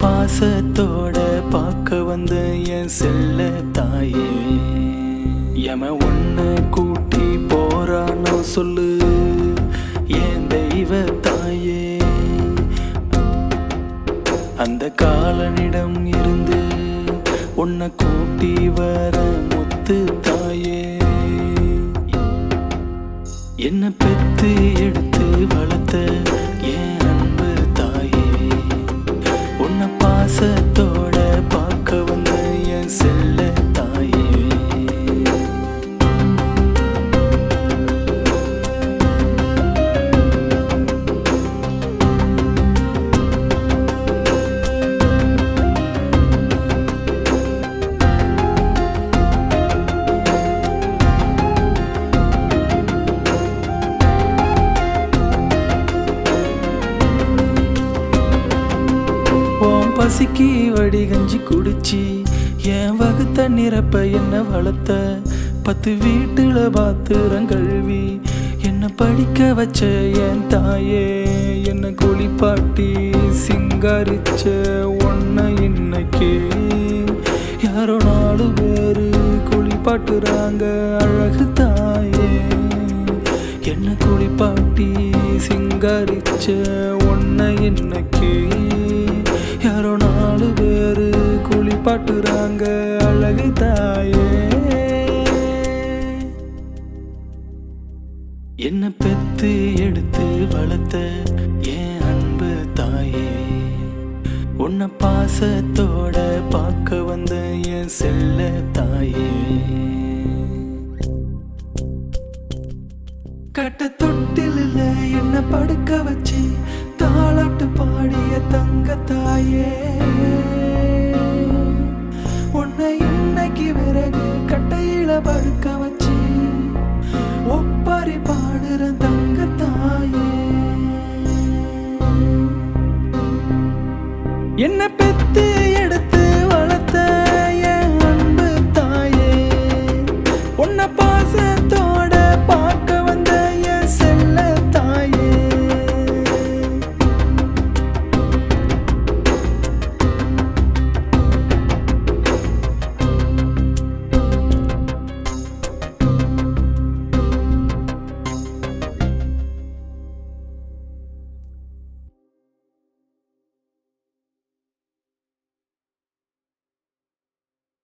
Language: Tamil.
பாசத்தோட பார்க்க வந்த என் செல்ல தாயே, எம ஒன்ன கூட்டி போறானோ சொல்லு என் தெய்வ தாயே. அந்த காலனிடம் இருந்து உன்னை கூட்டி வர முத்து தாயே, என்ன பெத்து எடுத்து வளர்த்த என் அன்பு தாயே, உன்னை பாசத்தோட பார்க்க வந்த என் செல்ல தாயே. பசிக்கு வடிகஞ்சி குடிச்சி என் வகுத்த நிரப்ப என்ன வளர்த்த 10 வீட்டுல பாத்திரம் கழுவி என்ன படிக்க வச்ச என் தாயே, என்ன குளிப்பாட்டி சிங்காரிச்ச ஒன்ன இன்னைக்கு யாரோ 4 பேரு குளிப்பாட்டுறாங்க அழகு தாயே. என்ன குளிப்பாட்டி சிங்காரிச்ச ஒன்ன இன்னைக்கு யாரோ 4 பேரு குளிப்பாட்டுறாங்க அழகு தாயே. என்ன பெத்து எடுத்து வளர்த்த என் அன்பு தாயே, உன்னை பாசத்தோட பார்க்க வந்த என் செல்ல தாயே. கட்ட தொட்டில என்ன படுக்க வச்சு தாளாட்டு பாடிய தங்க தாயே, உன்னை இன்னைக்கு விறகு கட்டையில படுக்க வச்சு ஒப்பாரி பாடுற தங்க தாயே. என்ன பெத்து